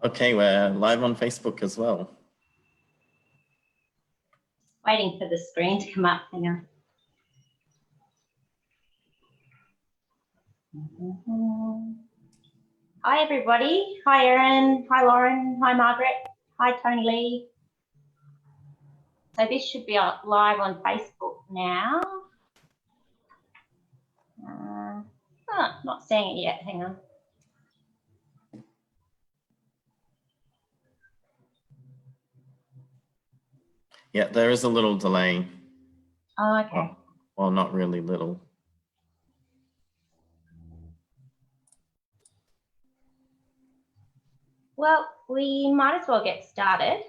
Okay, we're live on Facebook as well. Waiting for the screen to come up. Hang on. Hi, everybody. Hi, Erin. Hi, Lauren. Hi, Margaret. Hi, Tony Lee. So this should be live on Facebook now. Not seeing it yet. Hang on. Yeah, there is a little delay. Oh, okay. Well, not really little. Well, we might as well get started.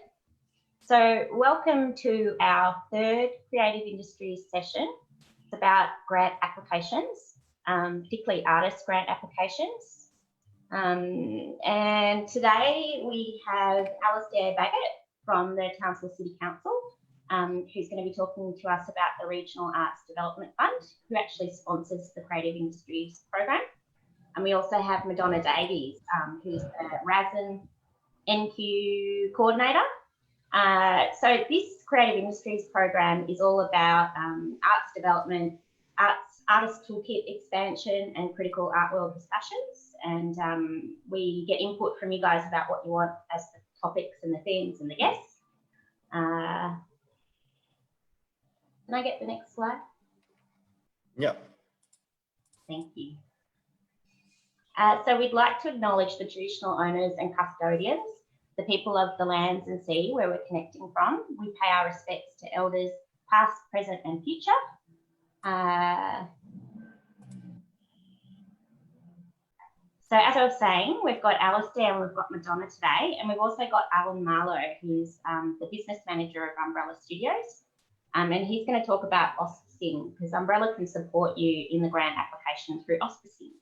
So welcome to our third Creative Industries session. It's about grant applications, particularly artist grant applications. And today we have Alistair Baggott from the Townsville City Council, who's going to be talking to us about the Regional Arts Development Fund, who actually sponsors the Creative Industries program. And we also have Madonna Davies, who's the RASN NQ coordinator. So this Creative Industries program is all about arts development, artist toolkit expansion and critical art world discussions. And we get input from you guys about what you want as the topics and the themes and the guests. Can I get the next slide? Yep. Thank you. So we'd like to acknowledge the traditional owners and custodians, the people of the lands and sea where we're connecting from. We pay our respects to elders past, present and future. So as I was saying, we've got Alistair and we've got Madonna today, and we've also got Alan Marlowe, who's the business manager of Umbrella Studios. And he's going to talk about auspicing, because Umbrella can support you in the grant application through auspicing.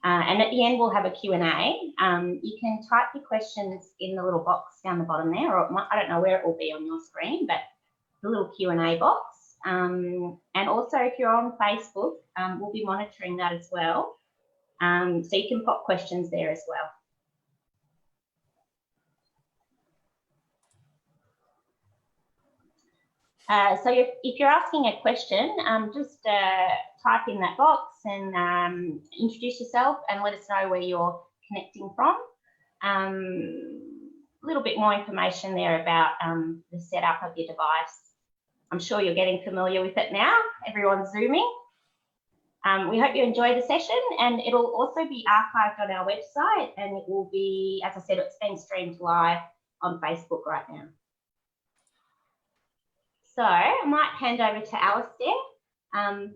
And at the end, we'll have a Q&A. You can type your questions in the little box down the bottom there, or I don't know where it will be on your screen, but the little Q&A box. And also, if you're on Facebook, we'll be monitoring that as well. So you can pop questions there as well. So if you're asking a question, just type in that box and introduce yourself and let us know where you're connecting from. A little bit more information there about the setup of your device. I'm sure you're getting familiar with it now. Everyone's Zooming. We hope you enjoy the session, and it'll also be archived on our website, and it will be, as I said, it's being streamed live on Facebook right now. So I might hand over to Alistair.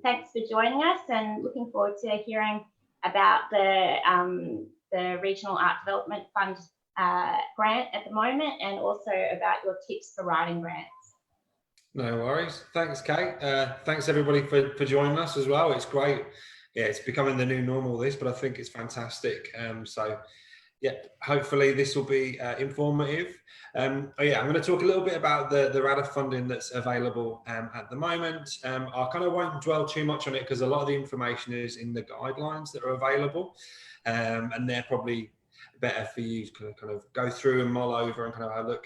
Thanks for joining us, and looking forward to hearing about the Regional Art Development Fund grant at the moment, and also about your tips for writing grants. No worries. Thanks, Kate. Thanks everybody for joining us as well. It's great. Yeah, it's becoming the new normal, this, but I think it's fantastic. So yeah, hopefully this will be informative. I'm going to talk a little bit about the RADF funding that's available at the moment. I kind of won't dwell too much on it because a lot of the information is in the guidelines that are available, and they're probably better for you to kind of go through and mull over and kind of have a look.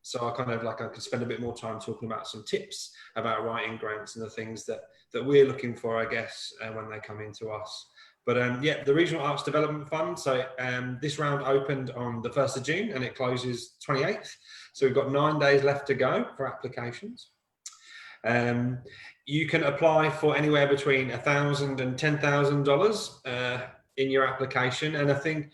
So I could spend a bit more time talking about some tips about writing grants and the things that we're looking for, I guess, when they come into us. But yeah, the Regional Arts Development Fund. So this round opened on the 1st of June and it closes 28th. So we've got 9 days left to go for applications. You can apply for anywhere between $1,000 and $10,000 in your application. And I think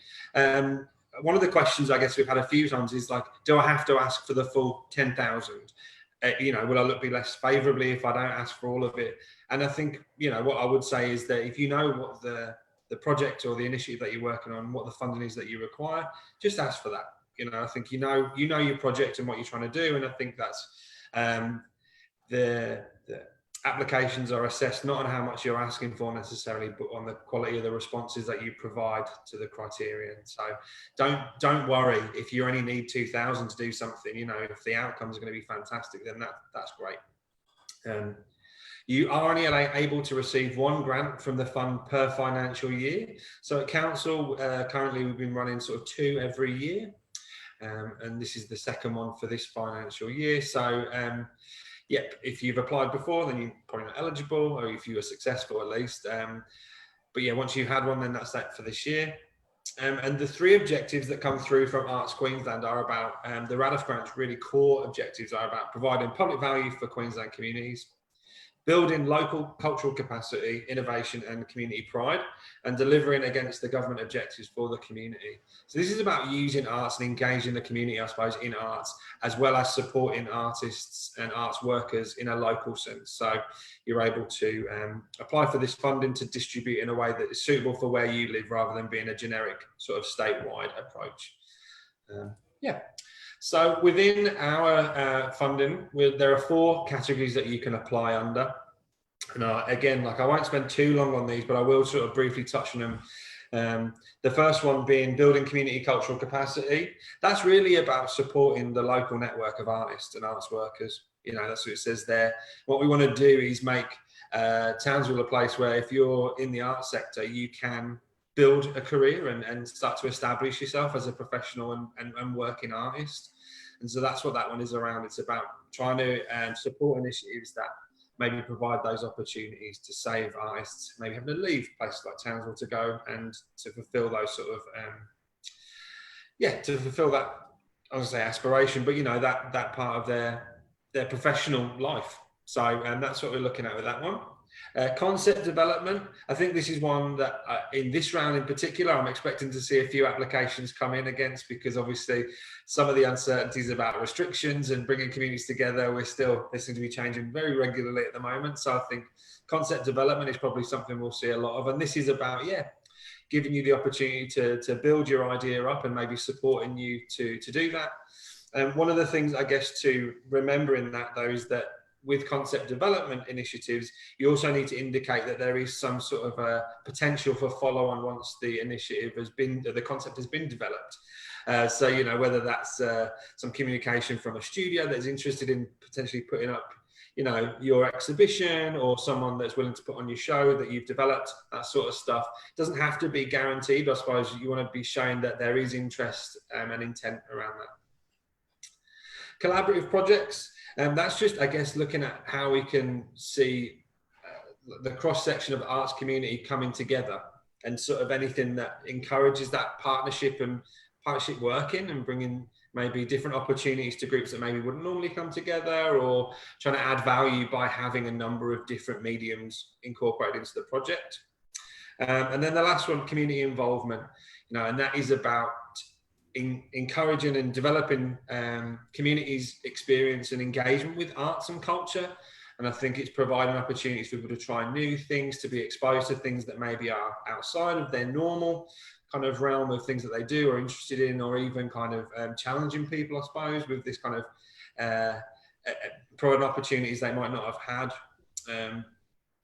one of the questions I guess we've had a few times is like, do I have to ask for the full 10,000? Will I look be less favourably if I don't ask for all of it? And I think, what I would say is that if you know what the project or the initiative that you're working on, what the funding is that you require, just ask for that. I think you know your project and what you're trying to do, and I think that's the applications are assessed not on how much you're asking for necessarily, but on the quality of the responses that you provide to the criterion. So don't worry if you only need 2,000 to do something. If the outcomes are going to be fantastic, then that's great. You are only able to receive one grant from the fund per financial year. So at council, currently we've been running sort of 2 every year. And this is the second one for this financial year. So, yep, if you've applied before, then you're probably not eligible, or if you were successful at least. But yeah, once you've had one, then that's that for this year. And the 3 objectives that come through from Arts Queensland are about, the RADF grant's really core objectives are about providing public value for Queensland communities, building local cultural capacity, innovation and community pride, and delivering against the government objectives for the community. So this is about using arts and engaging the community, I suppose, in arts, as well as supporting artists and arts workers in a local sense. So you're able to apply for this funding to distribute in a way that is suitable for where you live, rather than being a generic sort of statewide approach. Yeah. So within our funding, there are 4 categories that you can apply under. And again, like, I won't spend too long on these, but I will sort of briefly touch on them. The first one being building community cultural capacity. That's really about supporting the local network of artists and arts workers. You know, that's what it says there. What we want to do is make Townsville a place where, if you're in the arts sector, you can build a career and start to establish yourself as a professional and working artist. And so that's what that one is around. It's about trying to support initiatives that maybe provide those opportunities to save artists maybe having to leave places like Townsville to go and to fulfill those sort of to fulfill that, I was gonna say aspiration, but you know, that part of their professional life. So that's what we're looking at with that one. Concept development. I think this is one that in this round in particular, I'm expecting to see a few applications come in against, because obviously some of the uncertainties about restrictions and bringing communities together, they seem to be changing very regularly at the moment. So I think concept development is probably something we'll see a lot of. And this is about, giving you the opportunity to build your idea up and maybe supporting you to do that. And one of the things I guess to remember in that though is that with concept development initiatives, you also need to indicate that there is some sort of a potential for follow-on once the initiative has been, the concept has been developed. So, you know, whether that's some communication from a studio that's interested in potentially putting up, you know, your exhibition, or someone that's willing to put on your show that you've developed, that sort of stuff. It doesn't have to be guaranteed. I suppose you want to be showing that there is interest and intent around that. Collaborative projects. That's just, I guess, looking at how we can see the cross-section of the arts community coming together, and sort of anything that encourages that partnership and partnership working, and bringing maybe different opportunities to groups that maybe wouldn't normally come together, or trying to add value by having a number of different mediums incorporated into the project. And then the last one, community involvement, you know, and that is about encouraging and developing communities' experience and engagement with arts and culture. And I think it's providing opportunities for people to try new things, to be exposed to things that maybe are outside of their normal kind of realm of things that they do or interested in, or even kind of challenging people, I suppose, with this kind of providing opportunities they might not have had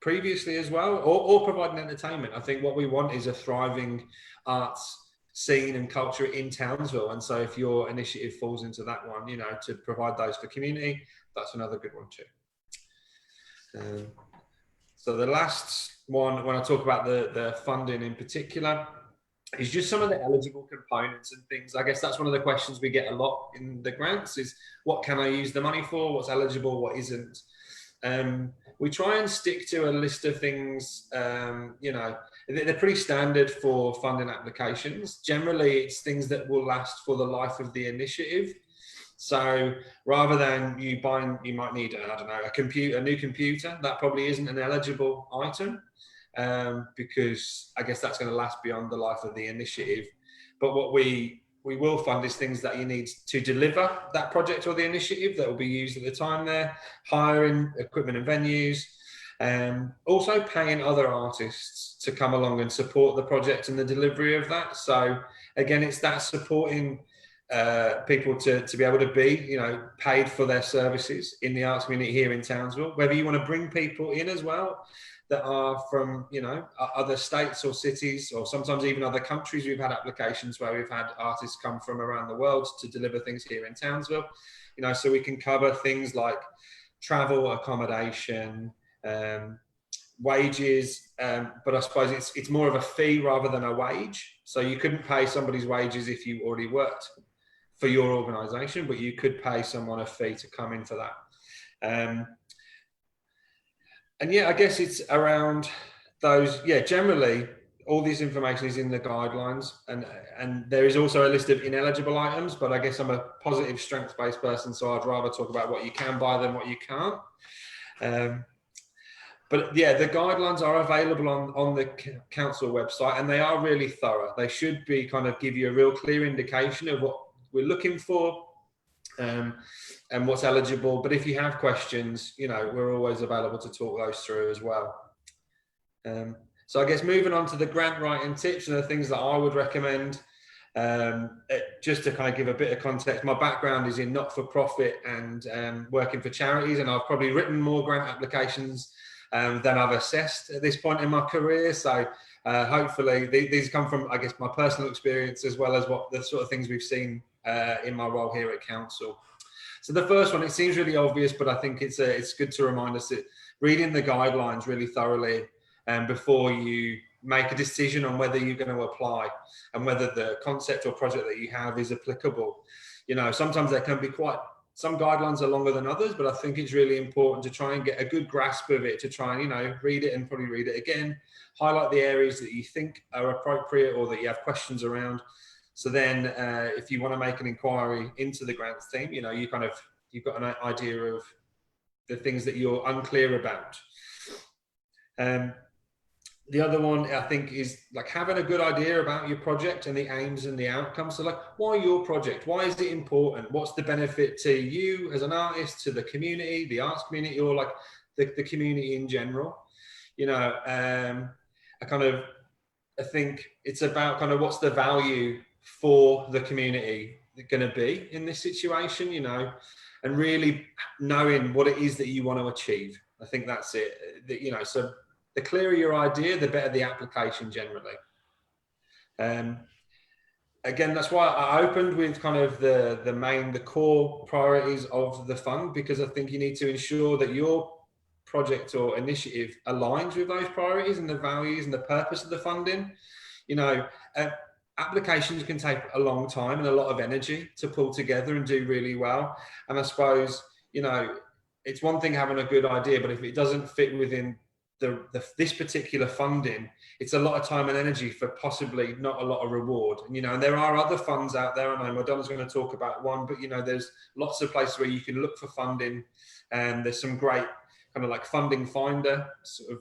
previously as well, or providing entertainment. I think what we want is a thriving arts scene and culture in Townsville, and so if your initiative falls into that one, you know, to provide those for community, that's another good one too. So the last one, when I talk about the funding in particular, is just some of the eligible components and things. I guess that's one of the questions we get a lot in the grants is, what can I use the money for? What's eligible? What isn't? We try and stick to a list of things, you know, they're pretty standard for funding applications. Generally, it's things that will last for the life of the initiative. So rather than you might need, I don't know, a new computer, that probably isn't an eligible item, because I guess that's going to last beyond the life of the initiative. But what we will fund is things that you need to deliver that project or the initiative that will be used at the time there, hiring equipment and venues, also paying other artists to come along and support the project and the delivery of that. So again, it's that supporting people to be able to be, you know, paid for their services in the arts community here in Townsville, whether you want to bring people in as well that are from, you know, other states or cities, or sometimes even other countries. We've had applications where we've had artists come from around the world to deliver things here in Townsville, you know, so we can cover things like travel, accommodation, wages, but I suppose it's more of a fee rather than a wage. So you couldn't pay somebody's wages if you already worked for your organisation, but you could pay someone a fee to come into that. And yeah, I guess it's around those. Yeah, generally all this information is in the guidelines, and there is also a list of ineligible items, but I guess I'm a positive strengths-based person, so I'd rather talk about what you can buy than what you can't. But yeah, the guidelines are available on the council website, and they are really thorough. They should be kind of give you a real clear indication of what we're looking for, and what's eligible. But if you have questions, you know, we're always available to talk those through as well. So I guess moving on to the grant writing tips and the things that I would recommend, just to kind of give a bit of context, my background is in not-for-profit and working for charities, and I've probably written more grant applications than I've assessed at this point in my career. So hopefully these come from, I guess, my personal experience as well as what the sort of things we've seen in my role here at council. So the first one, it seems really obvious, but I think it's good to remind us that reading the guidelines really thoroughly before you make a decision on whether you're going to apply and whether the concept or project that you have is applicable. You know, sometimes there can be some guidelines are longer than others, but I think it's really important to try and get a good grasp of it, to try and, you know, read it and probably read it again, highlight the areas that you think are appropriate or that you have questions around. So then if you want to make an inquiry into the grants team, you know, you've got an idea of the things that you're unclear about. The other one, I think, is like having a good idea about your project and the aims and the outcomes. So like, why your project? Why is it important? What's the benefit to you as an artist, to the community, the arts community, or like the community in general? You know, I think it's about kind of what's the value for the community going to be in this situation, you know, and really knowing what it is that you want to achieve. I think that's it, you know, so the clearer your idea, the better the application generally. Again, that's why I opened with kind of the core priorities of the fund, because I think you need to ensure that your project or initiative aligns with those priorities and the values and the purpose of the funding. You know, applications can take a long time and a lot of energy to pull together and do really well. And I suppose, you know, it's one thing having a good idea, but if it doesn't fit within this particular funding, it's a lot of time and energy for possibly not a lot of reward. And, you know, and there are other funds out there. I know Madonna's going to talk about one, but, you know, there's lots of places where you can look for funding, and there's some great kind of like funding finder sort of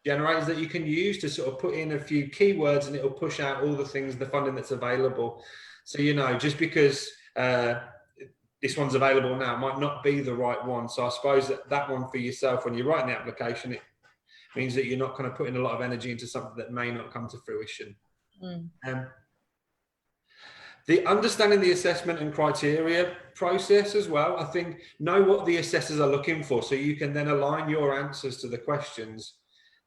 generators that you can use to sort of put in a few keywords, and it'll push out all the things, the funding that's available. So, you know, just because this one's available now, it might not be the right one. So I suppose that one for yourself, when you're writing the application, it means that you're not kind of putting a lot of energy into something that may not come to fruition. The understanding the assessment and criteria process as well, I think, know what the assessors are looking for, so you can then align your answers to the questions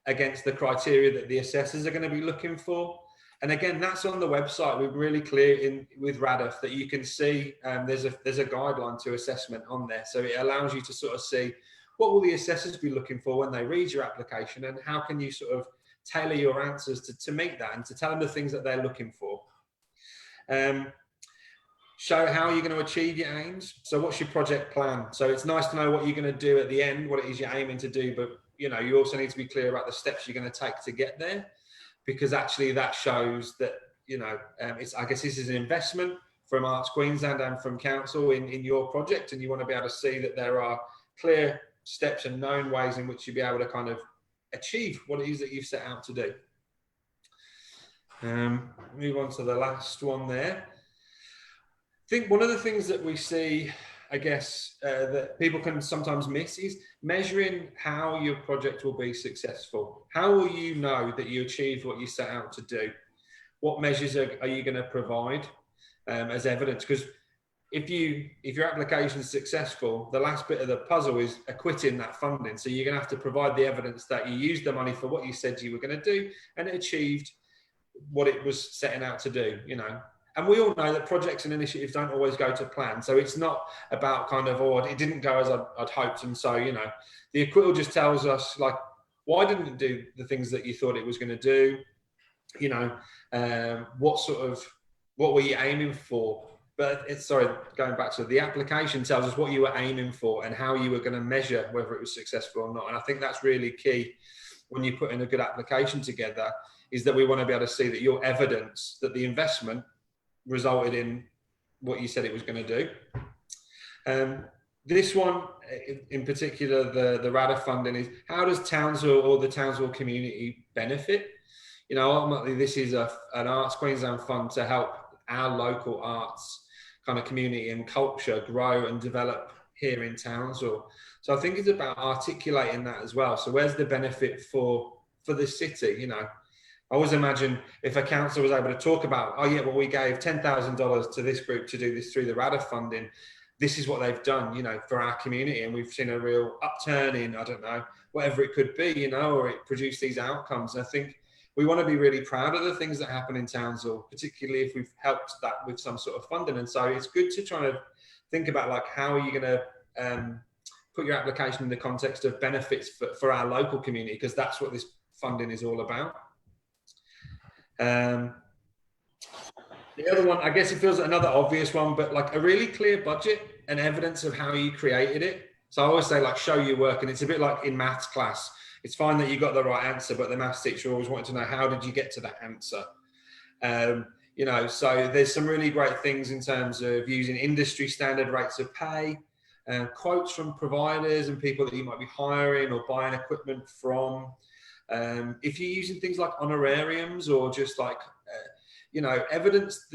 against the criteria that the assessors are going to be looking for. And again, that's on the website. We're really clear with RADF that you can see there's a guideline to assessment on there. So it allows you to sort of see what will the assessors be looking for when they read your application, and how can you sort of tailor your answers to meet that and to tell them the things that they're looking for. Show how you're going to achieve your aims. So what's your project plan? So it's nice to know what you're going to do at the end, what it is you're aiming to do, but you know, you also need to be clear about the steps you're going to take to get there, because actually that shows that, you know, I guess this is an investment from Arts Queensland and from council in your project, and you want to be able to see that there are clear steps and known ways in which you'll be able to kind of achieve what it is that you've set out to do. Move on to the last one there. I think one of the things that we see, I guess, that people can sometimes miss is measuring how your project will be successful. How will you know that you achieved what you set out to do? What measures are you going to provide as evidence? Because if your application is successful, the last bit of the puzzle is acquitting that funding. So you're going to have to provide the evidence that you used the money for what you said you were going to do, and it achieved what it was setting out to do, you know. and we all know that projects and initiatives don't always go to plan. So it's not about kind of, oh, it didn't go as I'd hoped. And so, you know, the acquittal just tells us, like, why didn't it do the things that you thought it was going to do? You know, what were you aiming for? But going back to the application tells us what you were aiming for and how you were going to measure whether it was successful or not. And I think that's really key when you put in a good application together, is that we want to be able to see that your evidence that the investment resulted in what you said it was going to do. This one in particular, the RADF funding, is how does Townsville or the Townsville community benefit? You know, ultimately this is an Arts Queensland fund to help our local arts kind of community and culture grow and develop here in Townsville. So I think it's about articulating that as well. So where's the benefit for the city? You know, I always imagine if a council was able to talk about, oh yeah, well, we gave $10,000 to this group to do this through the RADF funding. This is what they've done, you know, for our community. And we've seen a real upturn in, I don't know, whatever it could be, you know, or it produced these outcomes. And I think we want to be really proud of the things that happen in Townsville, particularly if we've helped that with some sort of funding. And so it's good to try to think about, like, how are you going to put your application in the context of benefits for our local community, because that's what this funding is all about. The other one, I guess it feels like another obvious one, but like a really clear budget and evidence of how you created it. So I always say, like, show your work. And it's a bit like in maths class. It's fine that you got the right answer, but the maths teacher always wanted to know, how did you get to that answer? You know, so there's some really great things in terms of using industry standard rates of pay, quotes from providers and people that you might be hiring or buying equipment from. If you're using things like honorariums or just like, you know, evidence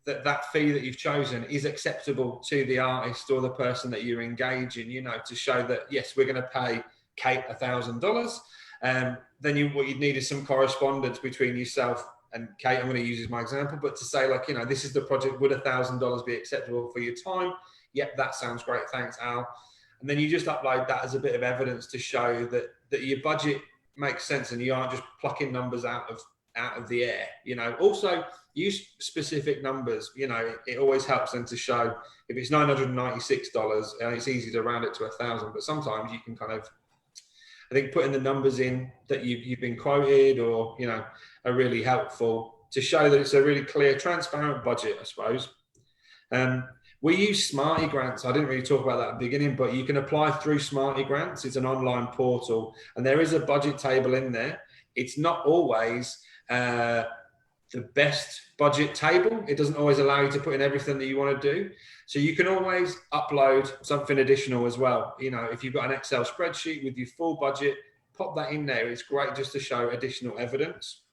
that fee that you've chosen is acceptable to the artist or the person that you're engaging, you know, to show that, yes, we're going to pay Kate $1,000. Then what you'd need is some correspondence between yourself and Kate. I'm going to use as my example, but to say, like, you know, this is the project, would $1,000 be acceptable for your time? Yep, that sounds great, thanks, Al. And then you just upload that as a bit of evidence to show that your budget makes sense and you aren't just plucking numbers out of the air. You know, also use specific numbers. You know, it always helps them to show, if it's $996 and it's easy to round it to 1,000, but sometimes you can kind of, I think, putting the numbers in that you've been quoted or, you know, are really helpful to show that it's a really clear, transparent budget, I suppose. We use Smarty Grants. I didn't really talk about that at the beginning, but you can apply through Smarty Grants. It's an online portal and there is a budget table in there. It's not always the best budget table. It doesn't always allow you to put in everything that you want to do. So you can always upload something additional as well. You know, if you've got an Excel spreadsheet with your full budget, pop that in there. It's great just to show additional evidence.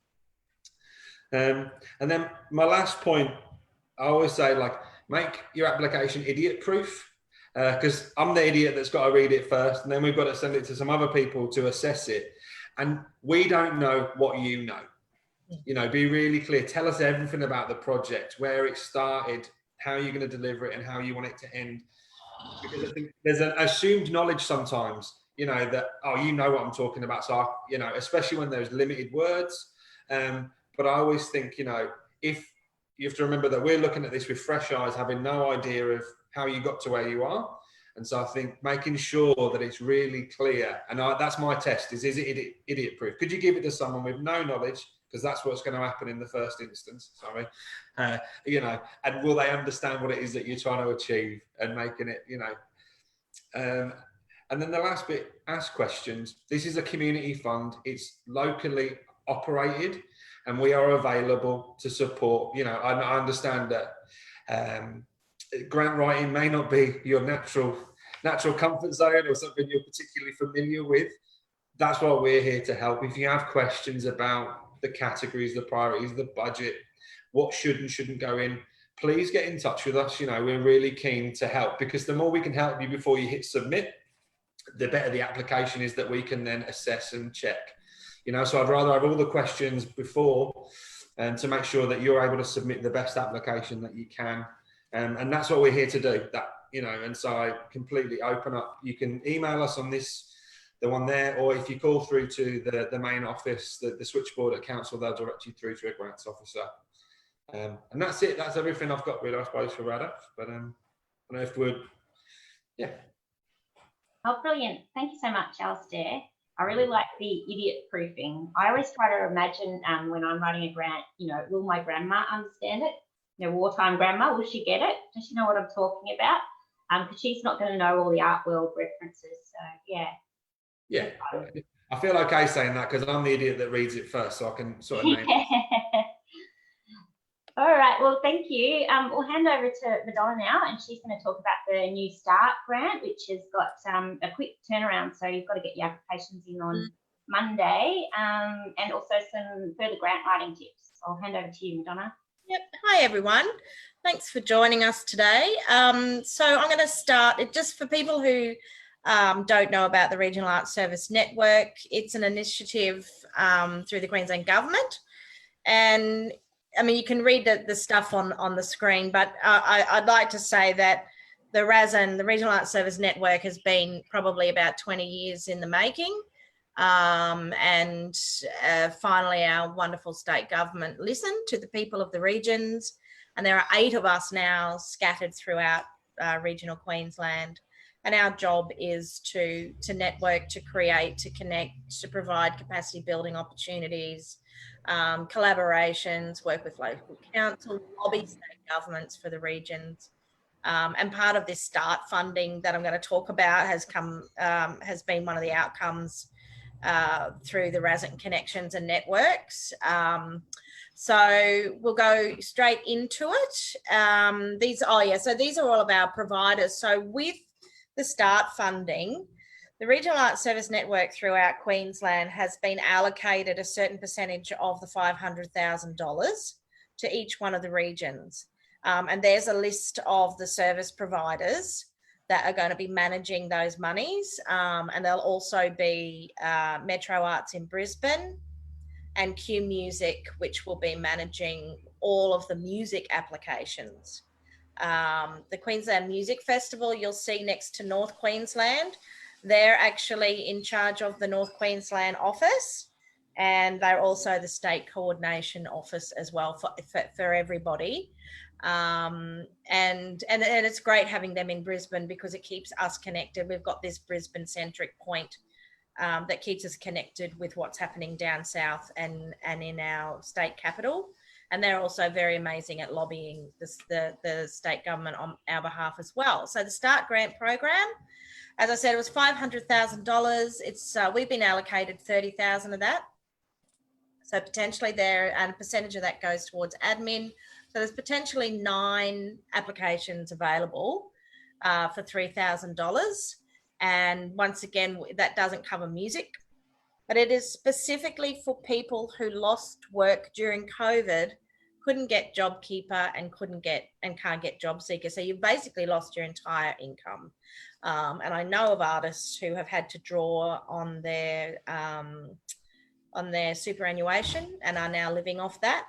And then my last point, I always say, like, make your application idiot proof, because I'm the idiot that's got to read it first, and then we've got to send it to some other people to assess it. And we don't know what you know. You know, be really clear. Tell us everything about the project, where it started, how you're going to deliver it, and how you want it to end. Because I think there's an assumed knowledge sometimes, you know, that, oh, you know what I'm talking about. So, you know, especially when there's limited words. But I always think, you know, if you have to remember that we're looking at this with fresh eyes, having no idea of how you got to where you are. And so I think making sure that it's really clear, and that's my test, is it idiot proof? Could you give it to someone with no knowledge? Because that's what's going to happen in the first instance, sorry. You know, and will they understand what it is that you're trying to achieve and making it, you know. And then the last bit, ask questions. This is a community fund. It's locally operated and we are available to support. You know, I understand that grant writing may not be your natural comfort zone or something you're particularly familiar with. That's why we're here to help. If you have questions about the categories, the priorities, the budget, what should and shouldn't go in, please get in touch with us. You know, we're really keen to help, because the more we can help you before you hit submit, the better the application is that we can then assess and check. You know, so I'd rather have all the questions before and to make sure that you're able to submit the best application that you can. And that's what we're here to do, that, you know, and so I completely open up. You can email us on this, the one there, or if you call through to the main office, the switchboard at council, they'll direct you through to a grants officer. And that's it. That's everything I've got really, I suppose, for RADF. But I don't know if we're, yeah. Oh, brilliant. Thank you so much, Alistair. I really like the idiot proofing. I always try to imagine when I'm writing a grant, you know, will my grandma understand it? You know, wartime grandma, will she get it? Does she know what I'm talking about? Because she's not going to know all the art world references. So, yeah. Yeah. I feel okay saying that because I'm the idiot that reads it first, so I can sort of name it. All right, well, thank you. We'll hand over to Madonna now, and she's going to talk about the New Start grant, which has got a quick turnaround. So you've got to get your applications in on Monday, and also some further grant writing tips. I'll hand over to you, Madonna. Yep. Hi, everyone. Thanks for joining us today. So I'm going to start it just for people who don't know about the Regional Arts Service Network. It's an initiative through the Queensland Government, and I mean, you can read the stuff on the screen, but I'd like to say that the RASN, the Regional Arts Service Network, has been probably about 20 years in the making. And finally, our wonderful state government listened to the people of the regions. And there are 8 of us now scattered throughout regional Queensland. And our job is to network, to create, to connect, to provide capacity building opportunities, collaborations, work with local council, lobby state governments for the regions. And part of this START funding that I'm going to talk about has been one of the outcomes through the RASN connections and networks. So we'll go straight into it. So these are all of our providers. So with the START funding, the Regional Arts Service Network throughout Queensland has been allocated a certain percentage of the $500,000 to each one of the regions. And there's a list of the service providers that are going to be managing those monies. And there'll also be Metro Arts in Brisbane and Q Music, which will be managing all of the music applications. The Queensland Music Festival, you'll see next to North Queensland. They're actually in charge of the North Queensland office, and they're also the state coordination office as well for everybody. And it's great having them in Brisbane because it keeps us connected. We've got this Brisbane-centric point that keeps us connected with what's happening down south and in our state capital. And they're also very amazing at lobbying the state government on our behalf as well. So the START grant program, as I said, it was $500,000. We've been allocated 30,000 of that. So potentially and a percentage of that goes towards admin. So there's potentially 9 applications available for $3,000. And once again, that doesn't cover music, but it is specifically for people who lost work during COVID, couldn't get JobKeeper and can't get JobSeeker. So you've basically lost your entire income. And I know of artists who have had to draw on their superannuation and are now living off that.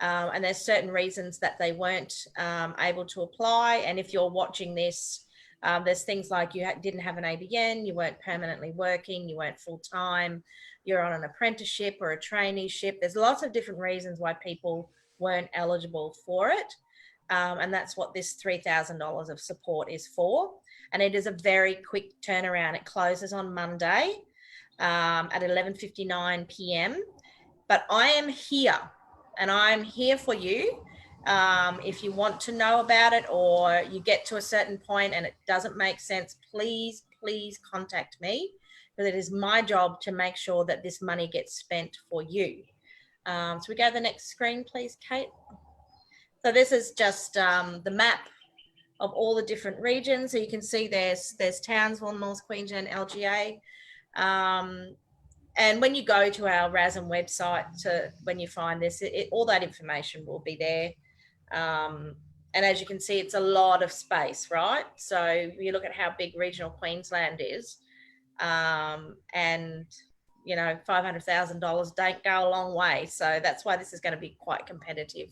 And there's certain reasons that they weren't able to apply. And if you're watching this, there's things like you didn't have an ABN, you weren't permanently working, you weren't full-time, you're on an apprenticeship or a traineeship. There's lots of different reasons why people weren't eligible for it. And that's what this $3,000 of support is for. And it is a very quick turnaround. It closes on Monday at 11:59 p.m. But I am here, and I'm here for you. If you want to know about it or you get to a certain point and it doesn't make sense, please contact me, because it is my job to make sure that this money gets spent for you. So we go to the next screen, please, Kate. So this is just the map of all the different regions. So you can see there's Townsville, North Queensland, LGA. And when you go to our RASN website, when you find this, all that information will be there. And as you can see, it's a lot of space, right? So you look at how big regional Queensland is, and you know, $500,000 don't go a long way. So that's why this is going to be quite competitive.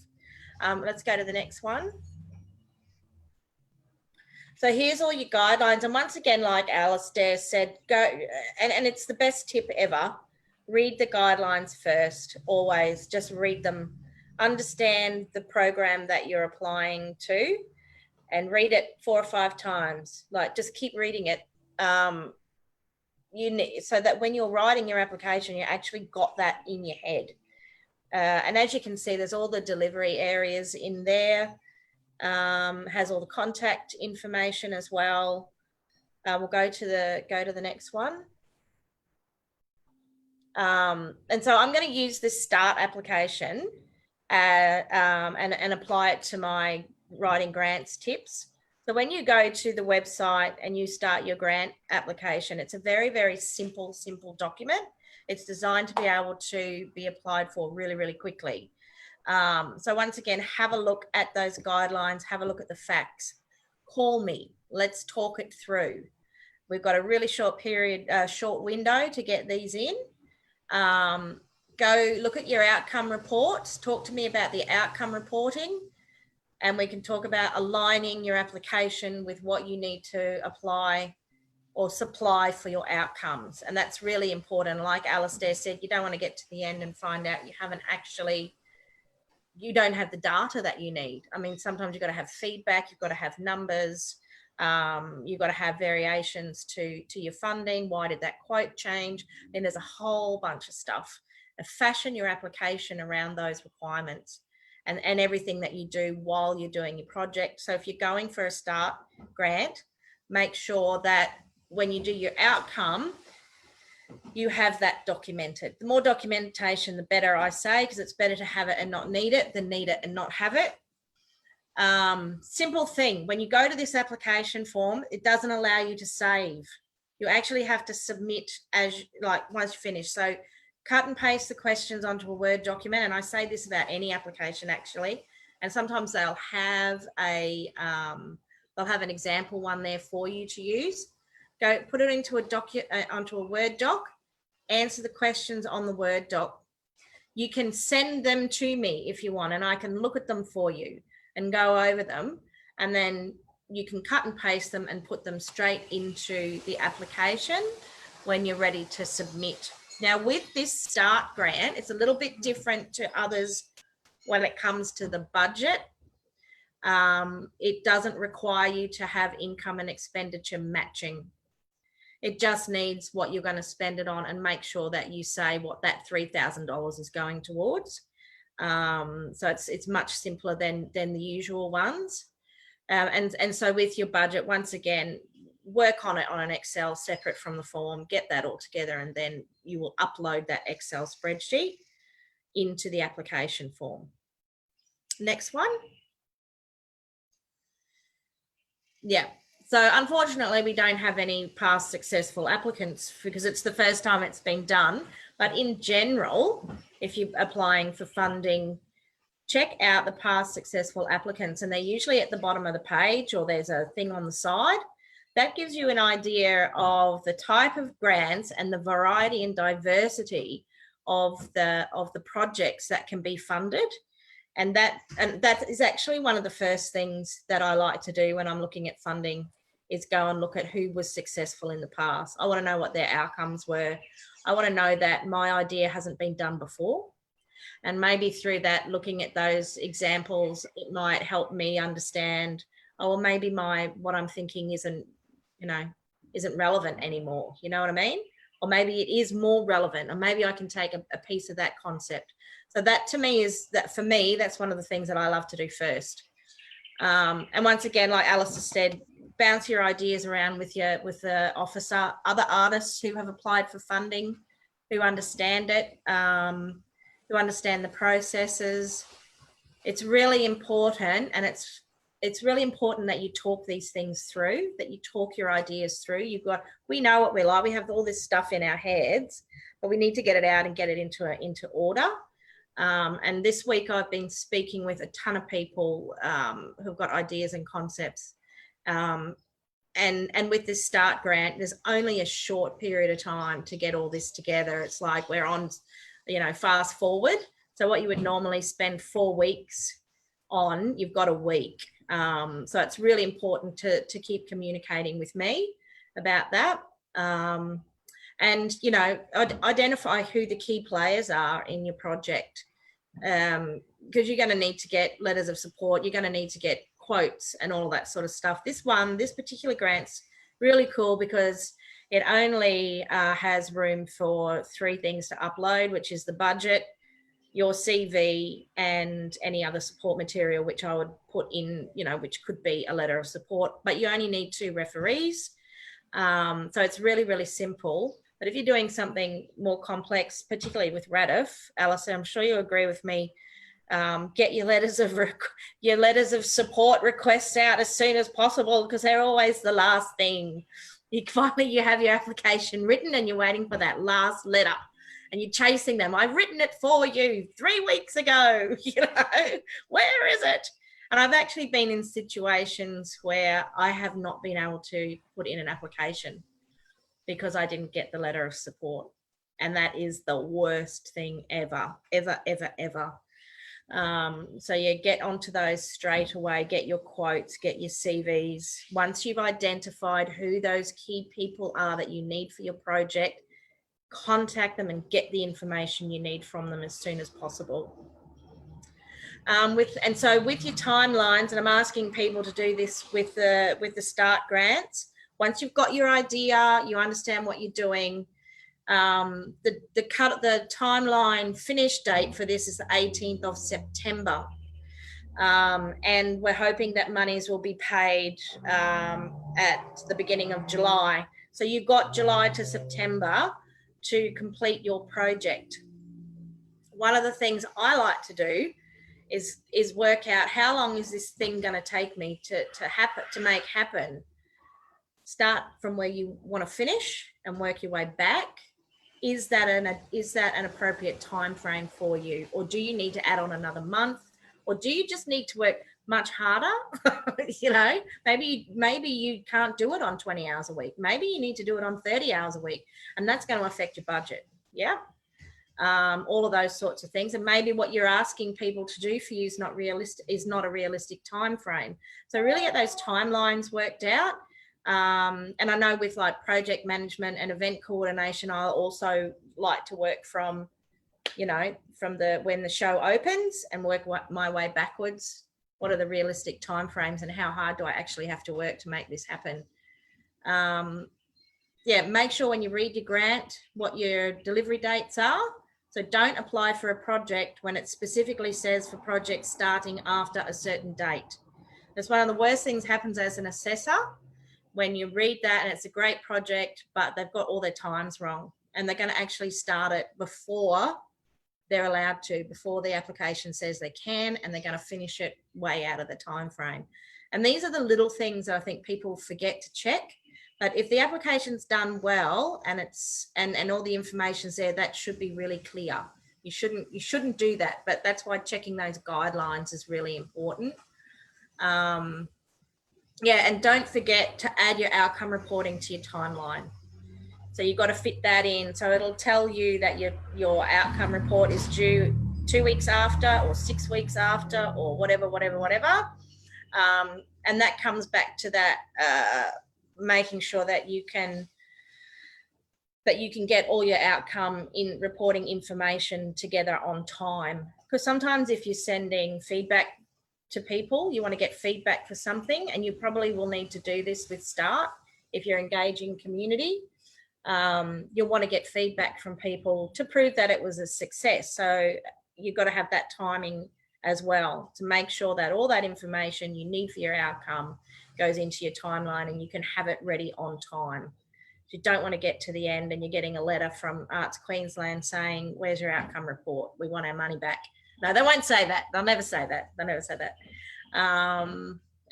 Let's go to the next one. So here's all your guidelines. And once again, like Alistair said, go, and it's the best tip ever. Read the guidelines first, always just read them understand the program that you're applying to, and read it 4 or 5 times. Like, just keep reading it. You need, so that when you're writing your application, you actually got that in your head. And as you can see, there's all the delivery areas in there. Has all the contact information as well. We'll go to the next one. And so I'm going to use this start application and apply it to my writing grants tips. So when you go to the website and you start your grant application, it's a very, very simple document. It's designed to be able to be applied for really, really quickly. So once again, have a look at those guidelines, have a look at the facts. Call me, let's talk it through. We've got a really short window to get these in. Go look at your outcome reports. Talk to me about the outcome reporting, and we can talk about aligning your application with what you need to apply or supply for your outcomes. And that's really important. Like Alistair said, you don't want to get to the end and find out you don't have the data that you need. I mean, sometimes you've got to have feedback, you've got to have numbers, you've got to have variations to your funding. Why did that quote change? Then there's a whole bunch of stuff. Fashion your application around those requirements and everything that you do while you're doing your project. So if you're going for a start grant, make sure that when you do your outcome, you have that documented. The more documentation, the better, I say, because it's better to have it and not need it than need it and not have it. Simple thing, when you go to this application form, it doesn't allow you to save. You actually have to submit once you finish. So cut and paste the questions onto a Word document. And I say this about any application actually. And sometimes they'll have an example one there for you to use. Go put it into onto a Word doc, answer the questions on the Word doc. You can send them to me if you want, and I can look at them for you and go over them, and then you can cut and paste them and put them straight into the application when you're ready to submit. Now with this start grant, it's a little bit different to others when it comes to the budget. It doesn't require you to have income and expenditure matching. It just needs what you're going to spend it on, and make sure that you say what that $3,000 is going towards. So it's much simpler than the usual ones. And so with your budget, once again, work on it on an Excel separate from the form, get that all together, and then you will upload that Excel spreadsheet into the application form. Next one. Yeah. So unfortunately, we don't have any past successful applicants because it's the first time it's been done. But in general, if you're applying for funding, check out the past successful applicants, and they're usually at the bottom of the page, or there's a thing on the side. That gives you an idea of the type of grants and the variety and diversity of the projects that can be funded. And that is actually one of the first things that I like to do when I'm looking at funding, is go and look at who was successful in the past. I want to know what their outcomes were. I want to know that my idea hasn't been done before. And maybe through that, looking at those examples, it might help me understand, oh, well, maybe what I'm thinking isn't relevant anymore. You know what I mean? Or maybe it is more relevant, or maybe I can take a piece of that concept. So that to me for me, that's one of the things that I love to do first. And once again, like Alistair said, bounce your ideas around with the officer, other artists who have applied for funding, who understand it, who understand the processes. It's really important, and it's really important that you talk these things through, that you talk your ideas through. We know what we like. We have all this stuff in our heads, but we need to get it out and get it into order. And this week I've been speaking with a ton of people who've got ideas and concepts. And with this start grant, there's only a short period of time to get all this together. It's like we're on, fast forward. So what you would normally spend 4 weeks on, you've got a week. So it's really important to keep communicating with me about that. And, identify who the key players are in your project. because you're going to need to get letters of support, you're going to need to get quotes and all that sort of stuff. This particular grant's really cool because it only has room for 3 things to upload, which is the budget, your CV, and any other support material, which I would put in, which could be a letter of support, but you only need 2 referees. So it's really, really simple. But if you're doing something more complex, particularly with RADF, Alistair, I'm sure you agree with me, get your letters of support requests out as soon as possible, because they're always the last thing. You have your application written and you're waiting for that last letter and you're chasing them. I've written it for you 3 weeks ago, where is it? And I've actually been in situations where I have not been able to put in an application because I didn't get the letter of support. And that is the worst thing ever, ever, ever, ever. So you get onto those straight away, get your quotes, get your CVs. Once you've identified who those key people are that you need for your project, contact them and get the information you need from them as soon as possible. So with your timelines, and I'm asking people to do this with the START grants, once you've got your idea, you understand what you're doing, the timeline finish date for this is the 18th of September. And we're hoping that monies will be paid at the beginning of July. So you've got July to September to complete your project. One of the things I like to do is work out how long is this thing going to take me to make happen. Start from where you want to finish and work your way back. Is that an appropriate time frame for you, or do you need to add on another month, or do you just need to work much harder? Maybe you can't do it on 20 hours a week. Maybe you need to do it on 30 hours a week, and that's going to affect your budget. Yeah. All of those sorts of things. And maybe what you're asking people to do for you is not a realistic time frame. So really get those timelines worked out. And I know with like project management and event coordination, I'll also like to work from when the show opens and work my way backwards. What are the realistic timeframes and how hard do I actually have to work to make this happen? Make sure when you read your grant what your delivery dates are. So don't apply for a project when it specifically says for projects starting after a certain date. That's one of the worst things happens as an assessor, when you read that and it's a great project, but they've got all their times wrong and they're going to actually start it before they're allowed to, before the application says they can, and they're going to finish it way out of the time frame. And these are the little things that I think people forget to check. But if the application's done well and it's and all the information's there, that should be really clear. You shouldn't do that, but that's why checking those guidelines is really important. And don't forget to add your outcome reporting to your timeline. So you've got to fit that in. So it'll tell you that your outcome report is due 2 weeks after or 6 weeks after or whatever. And that comes back to that making sure that you can get all your outcome in reporting information together on time. Because sometimes if you're sending feedback to people, you want to get feedback for something, and you probably will need to do this with START. If you're engaging community, you'll want to get feedback from people to prove that it was a success. So you've got to have that timing as well to make sure that all that information you need for your outcome goes into your timeline and you can have it ready on time. You don't want to get to the end and you're getting a letter from Arts Queensland saying, where's your outcome report? We want our money back. No, they won't say that. They'll never say that.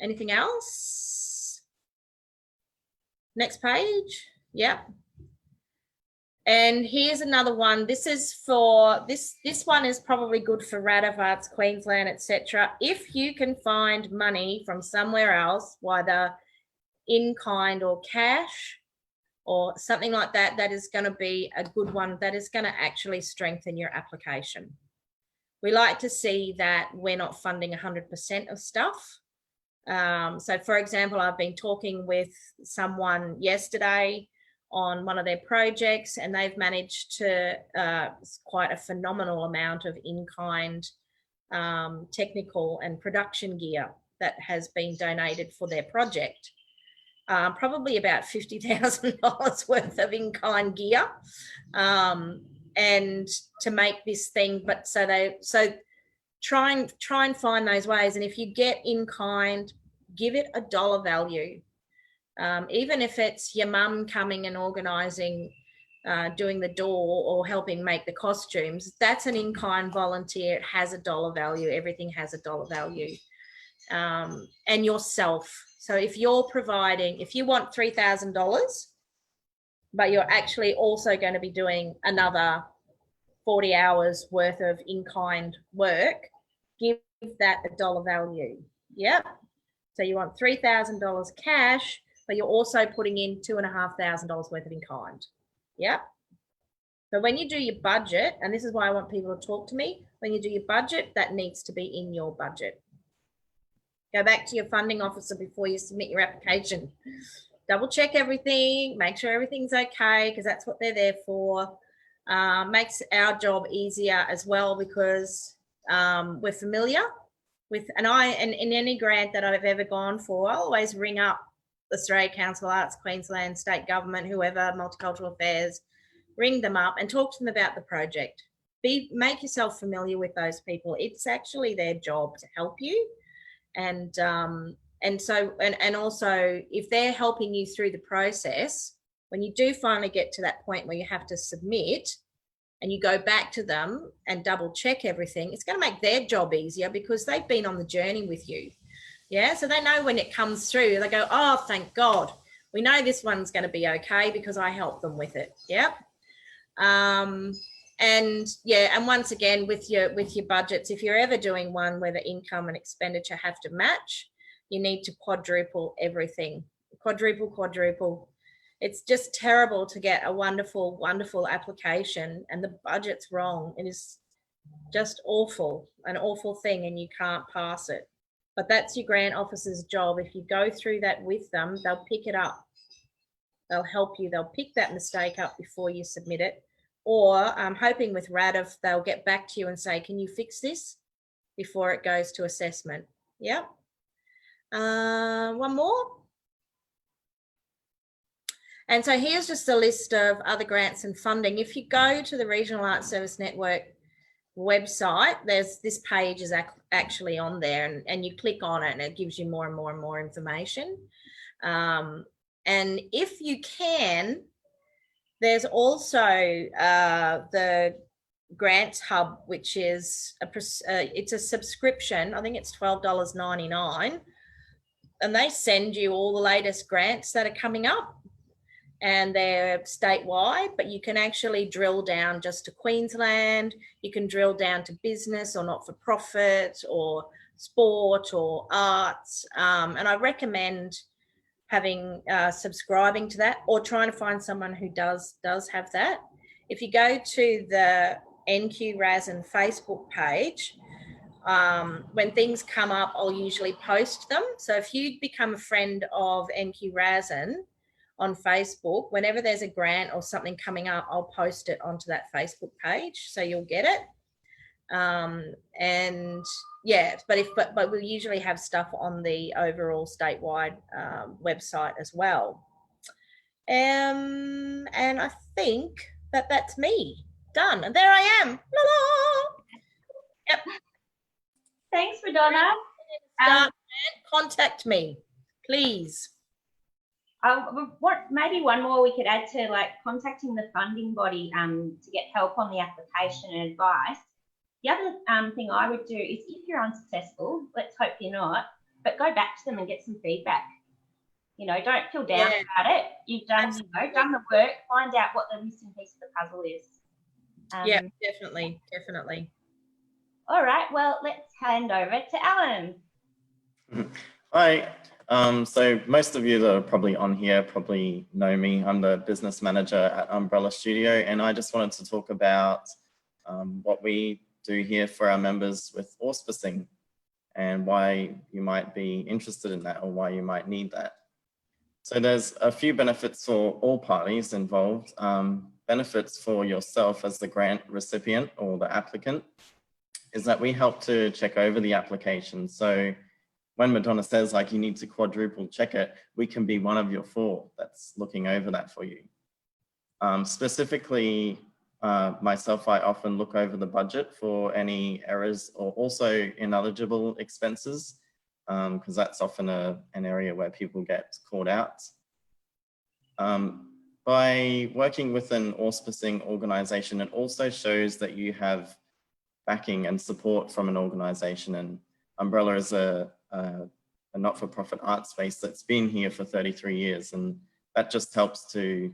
Anything else? Next page. Yep. And here's another one. This is for this one is probably good for RADF, Arts Queensland, etc. If you can find money from somewhere else, whether in kind or cash or something like that, that is going to be a good one. That is going to actually strengthen your application. We like to see that we're not funding 100% of stuff. So for example, I've been talking with someone yesterday on one of their projects, and they've managed to quite a phenomenal amount of in-kind technical and production gear that has been donated for their project. Probably about $50,000 worth of in-kind gear, and to make this thing. But so try and find those ways. And if you get in-kind, give it a dollar value. Even if it's your mum coming and organising, doing the door or helping make the costumes, that's an in-kind volunteer. It has a dollar value. Everything has a dollar value. And yourself. So if you're providing, if you want $3,000, but you're actually also going to be doing another 40 hours worth of in-kind work, give that a dollar value. Yep. So you want $3,000 cash, but you're also putting in $2,500 worth of in-kind. Yep. So when you do your budget, and this is why I want people to talk to me, when you do your budget, that needs to be in your budget. Go back to your funding officer before you submit your application. Double check everything, make sure everything's okay, because that's what they're there for. Makes our job easier as well, because we're familiar with, and in any grant that I've ever gone for, I'll always ring up Australia Council, Arts Queensland, state government, whoever, multicultural affairs, ring them up and talk to them about the project. Make yourself familiar with those people. It's actually their job to help you. And also if they're helping you through the process, when you do finally get to that point where you have to submit and you go back to them and double check everything, it's going to make their job easier because they've been on the journey with you. Yeah. So they know when it comes through, they go, oh, thank God, we know this one's going to be okay because I helped them with it. Yeah. And yeah, and once again, with your budgets, if you're ever doing one where the income and expenditure have to match, you need to quadruple everything. Quadruple. It's just terrible to get a wonderful, wonderful application and the budget's wrong. It is just awful, an awful thing, and you can't pass it. But that's your grant officer's job. If you go through that with them, they'll pick it up. They'll help you. They'll pick that mistake up before you submit it. Or I'm hoping with RADF, they'll get back to you and say, can you fix this before it goes to assessment? Yep. One more. And so here's just a list of other grants and funding. If you go to the Regional Arts Service Network website, there's this page is actually on there, and you click on it and it gives you more and more and more information. And if you can, there's also the Grants Hub, which is it's a subscription. I think it's $12.99, and they send you all the latest grants that are coming up, and they're statewide, but you can actually drill down just to Queensland. You can drill down to business or not-for-profit or sport or arts, and I recommend subscribing to that, or trying to find someone who does have that. If you go to the NQ RASN Facebook page, when things come up, I'll usually post them. So if you become a friend of NQ RASN on Facebook, whenever there's a grant or something coming up, I'll post it onto that Facebook page, so you'll get it. And yeah, but we usually have stuff on the overall statewide website as well. And I think that's me done, and there I am. La-la! Yep. Thanks, Madonna. Contact me, please. Maybe one more we could add to, like, contacting the funding body to get help on the application and advice. The other thing I would do is, if you're unsuccessful, let's hope you're not, but go back to them and get some feedback. You know, don't feel down about it. You've done, done the work. Find out what the missing piece of the puzzle is. Yeah, definitely. All right. Well, let's hand over to Alan. Hi. So most of you that are probably on here probably know me. I'm the business manager at Umbrella Studio, and I just wanted to talk about what we do here for our members with auspicing and why you might be interested in that or why you might need that. So there's a few benefits for all parties involved. Benefits for yourself as the grant recipient or the applicant is that we help to check over the application. So when Madonna says like you need to quadruple check it, we can be one of your 4 that's looking over that for you. Specifically, myself, I often look over the budget for any errors or also ineligible expenses, because that's often an area where people get caught out. By working with an auspicing organization, it also shows that you have backing and support from an organization. And Umbrella is a not-for-profit art space that's been here for 33 years. And that just helps to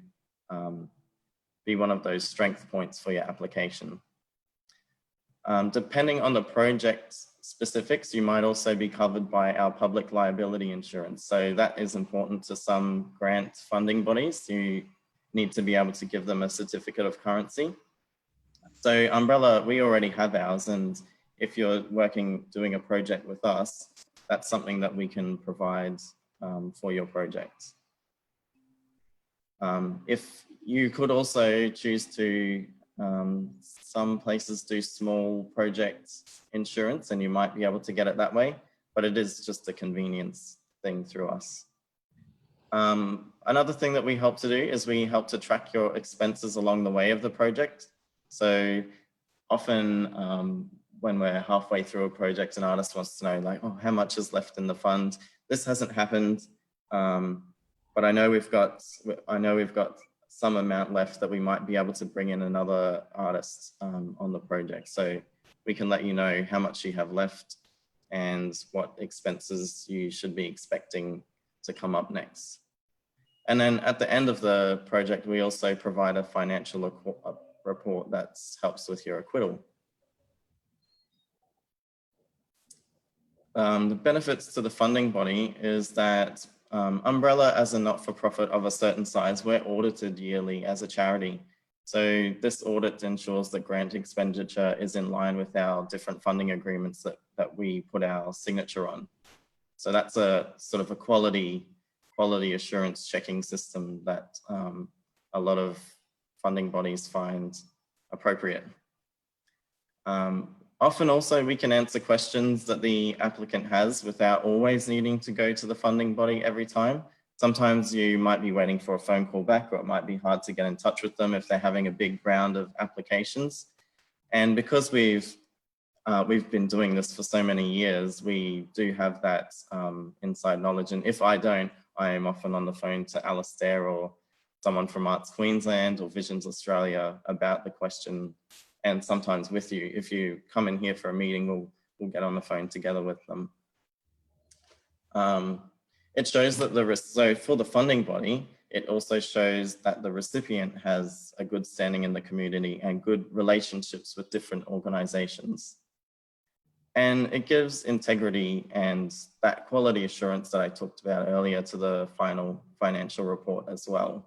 be one of those strength points for your application. Depending on the project specifics, you might also be covered by our public liability insurance. So that is important to some grant funding bodies. You need to be able to give them a certificate of currency. So Umbrella, we already have ours, and if you're doing a project with us, that's something that we can provide for your project. If you could also choose to, some places do small project insurance and you might be able to get it that way, but it is just a convenience thing through us. Another thing that we help to do is we help to track your expenses along the way of the project. So often when we're halfway through a project, an artist wants to know like, oh, how much is left in the fund? This hasn't happened, but I know we've got some amount left that we might be able to bring in another artist on the project. So we can let you know how much you have left and what expenses you should be expecting to come up next. And then at the end of the project, we also provide a financial report that helps with your acquittal. The benefits to the funding body is that Umbrella, as a not-for-profit of a certain size, we're audited yearly as a charity. So this audit ensures that grant expenditure is in line with our different funding agreements that we put our signature on. So that's a sort of a quality assurance checking system that a lot of funding bodies find appropriate. Often also we can answer questions that the applicant has without always needing to go to the funding body every time. Sometimes you might be waiting for a phone call back, or it might be hard to get in touch with them if they're having a big round of applications. And because we've been doing this for so many years, we do have that inside knowledge. And if I don't, I am often on the phone to Alistair or someone from Arts Queensland or Visions Australia about the question. And sometimes with you, if you come in here for a meeting, we'll get on the phone together with them. It shows that so for the funding body, it also shows that the recipient has a good standing in the community and good relationships with different organizations. And it gives integrity and that quality assurance that I talked about earlier to the final financial report as well.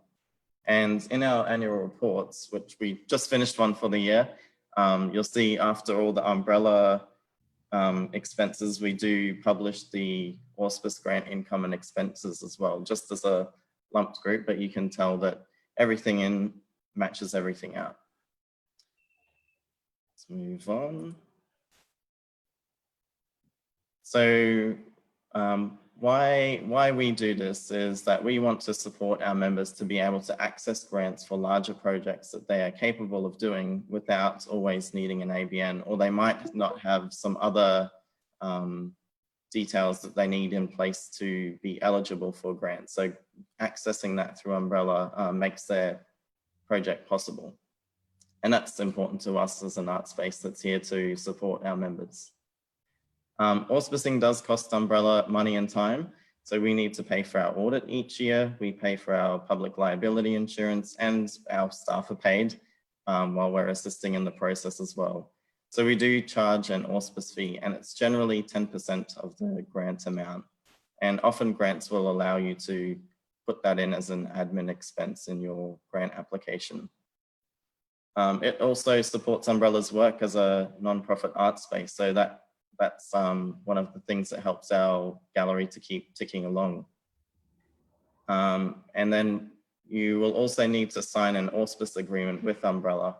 And in our annual reports, which we just finished one for the year, you'll see after all the Umbrella expenses, we do publish the auspice grant income and expenses as well, just as a lumped group, but you can tell that everything in matches everything out. Let's move on. So why we do this is that we want to support our members to be able to access grants for larger projects that they are capable of doing without always needing an ABN, or they might not have some other details that they need in place to be eligible for grants. So accessing that through Umbrella makes their project possible. And that's important to us as an art space that's here to support our members. Auspicing does cost Umbrella money and time. So we need to pay for our audit each year. We pay for our public liability insurance, and our staff are paid while we're assisting in the process as well. So we do charge an auspice fee, and it's generally 10% of the grant amount. And often grants will allow you to put that in as an admin expense in your grant application. It also supports Umbrella's work as a non-profit art space. So that's one of the things that helps our gallery to keep ticking along. And then you will also need to sign an auspice agreement with Umbrella.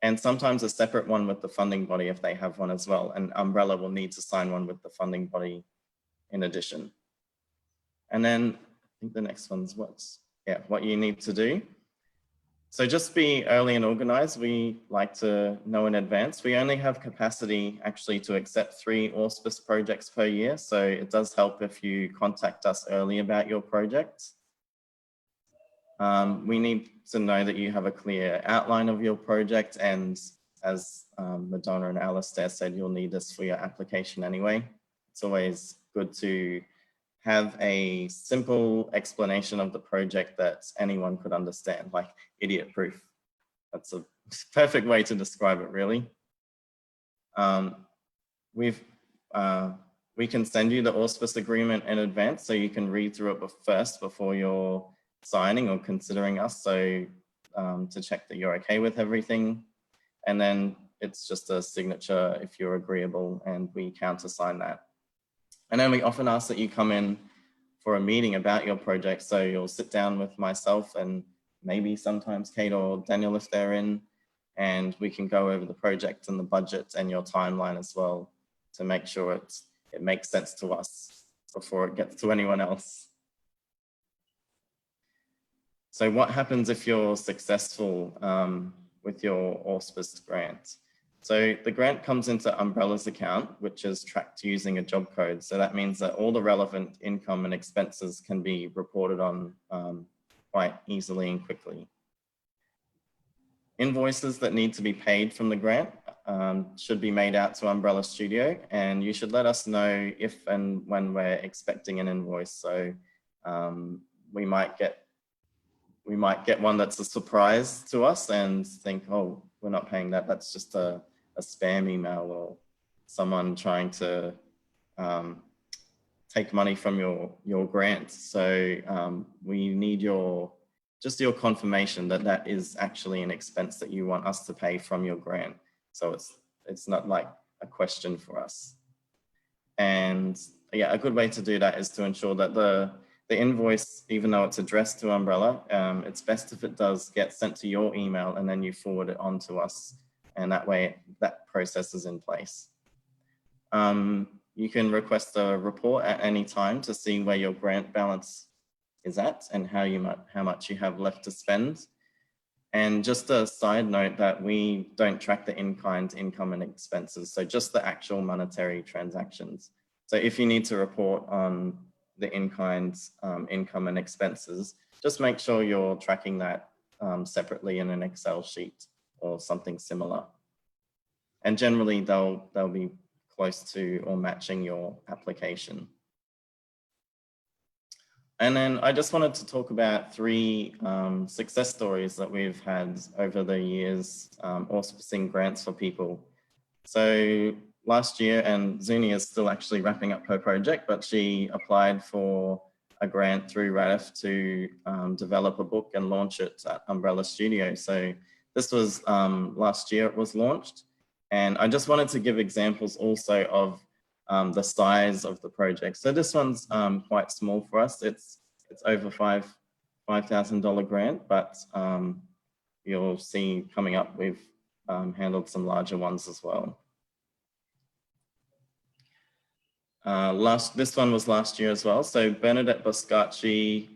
and sometimes a separate one with the funding body if they have one as well. And Umbrella will need to sign one with the funding body in addition. And then I think the next one's what you need to do. So just be early and organized. We like to know in advance. We only have capacity actually to accept 3 auspice projects per year. So it does help if you contact us early about your project. We need to know that you have a clear outline of your project, and as Madonna and Alistair said, you'll need this for your application anyway. It's always good to have a simple explanation of the project that anyone could understand, like idiot proof. That's a perfect way to describe it, really. We can send you the auspice agreement in advance so you can read through it first before you're signing or considering us, so to check that you're okay with everything. And then it's just a signature if you're agreeable, and we countersign that. And then we often ask that you come in for a meeting about your project. So you'll sit down with myself and maybe sometimes Kate or Daniel if they're in, and we can go over the project and the budget and your timeline as well to make sure it makes sense to us before it gets to anyone else. So what happens if you're successful with your auspice grant? So the grant comes into Umbrella's account, which is tracked using a job code. So that means that all the relevant income and expenses can be reported on quite easily and quickly. Invoices that need to be paid from the grant should be made out to Umbrella Studio, and you should let us know if and when we're expecting an invoice. So we might get one that's a surprise to us and think, oh, we're not paying that. That's just a spam email or someone trying to take money from your grant. So we need just your confirmation that that is actually an expense that you want us to pay from your grant. So it's not like a question for us. And yeah, a good way to do that is to ensure that the invoice, even though it's addressed to Umbrella, it's best if it does get sent to your email and then you forward it on to us. And that way that process is in place. You can request a report at any time to see where your grant balance is at and how much you have left to spend. And just a side note that we don't track the in-kind income and expenses. So just the actual monetary transactions. So if you need to report on the in-kind income and expenses, just make sure you're tracking that separately in an Excel sheet or something similar. And generally they'll be close to or matching your application. And then I just wanted to talk about 3 success stories that we've had over the years auspicing grants for people. So last year, and Zuni is still actually wrapping up her project, but she applied for a grant through RADF to develop a book and launch it at Umbrella Studio. So this was last year it was launched. And I just wanted to give examples also of the size of the project. So this one's quite small for us. It's over $5,000 grant, but you'll see coming up, we've handled some larger ones as well. This one was last year as well. So Bernadette Boscacci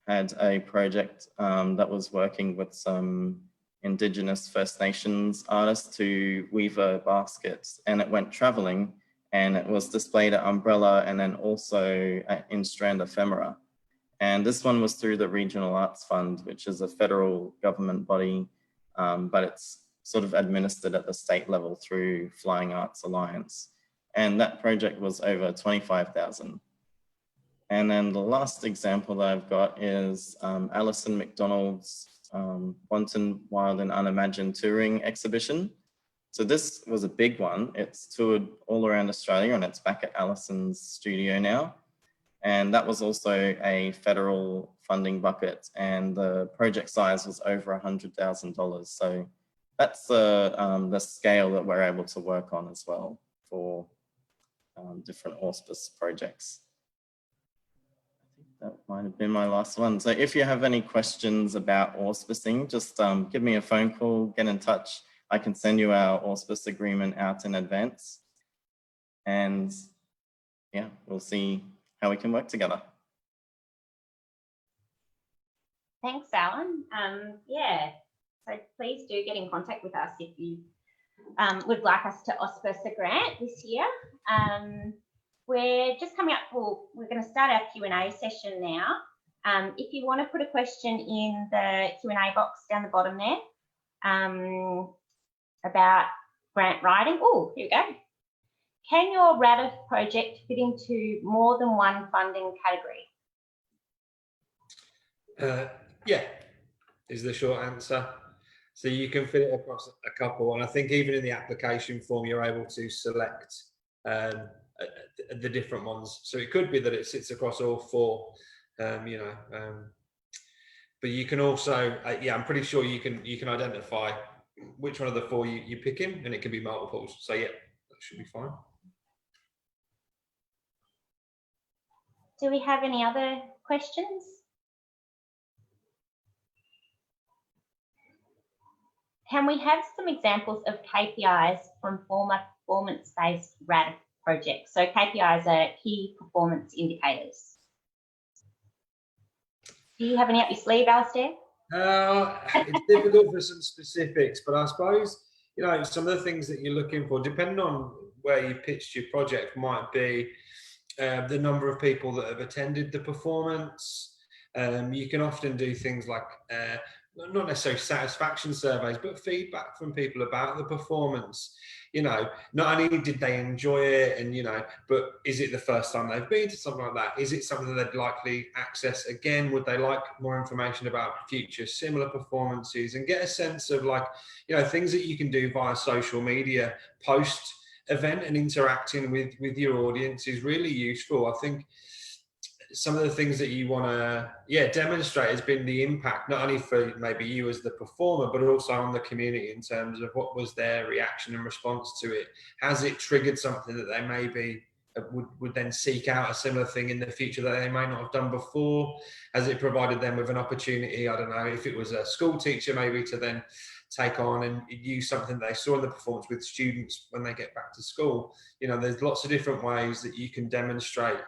had a project that was working with some Indigenous First Nations artists to weave a basket, and it went traveling, and it was displayed at Umbrella and then also in Strand Ephemera. And this one was through the Regional Arts Fund, which is a federal government body, but it's sort of administered at the state level through Flying Arts Alliance. And that project was over 25,000. And then the last example that I've got is Alison McDonald's Wanton Wild and Unimagined touring exhibition. So this was a big one. It's toured all around Australia and it's back at Alison's studio now. And that was also a federal funding bucket, and the project size was over $100,000. So that's the scale that we're able to work on as well for different auspice projects. That might have been my last one. So if you have any questions about auspicing, just give me a phone call, get in touch. I can send you our auspice agreement out in advance. And yeah, we'll see how we can work together. Thanks, Alan. Yeah, so please do get in contact with us if you would like us to auspice a grant this year. We're just coming up, well, we're going to start our Q&A session now. If you want to put a question in the Q&A box down the bottom there about grant writing. Oh, here we go. Can your RADF project fit into more than one funding category? Yeah, is the short answer. So you can fit it across a couple, and I think even in the application form you're able to select the different ones. So it could be that it sits across all four, but you can also, yeah, I'm pretty sure you can identify which one of the four you're picking, and it can be multiples. So yeah, that should be fine. Do we have any other questions? Can we have some examples of KPIs from former performance-based RADF projects? So KPIs are key performance indicators. Do you have any up your sleeve, Alistair? It's difficult for some specifics, but I suppose, some of the things that you're looking for, depending on where you pitched your project, might be the number of people that have attended the performance. You can often do things like not necessarily satisfaction surveys, but feedback from people about the performance. Not only did they enjoy it, and but is it the first time they've been to something like that? Is it something that they'd likely access again? Would they like more information about future similar performances, and get a sense of things that you can do via social media post event, and interacting with your audience is really useful. I think some of the things that you want to demonstrate has been the impact, not only for maybe you as the performer, but also on the community in terms of what was their reaction and response to it. Has it triggered something that they maybe would then seek out a similar thing in the future that they may not have done before? Has it provided them with an opportunity, I don't know, if it was a school teacher, maybe to then take on and use something they saw in the performance with students when they get back to school? There's lots of different ways that you can demonstrate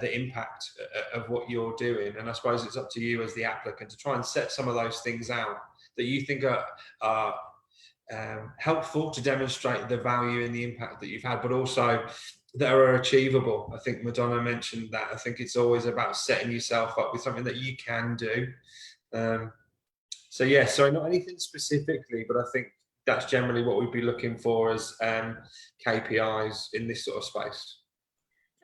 the impact of what you're doing, and I suppose it's up to you as the applicant to try and set some of those things out that you think are helpful to demonstrate the value and the impact that you've had, but also that are achievable. I think Madonna mentioned that. I think it's always about setting yourself up with something that you can do. So yeah, sorry, not anything specifically, but I think that's generally what we'd be looking for as KPIs in this sort of space.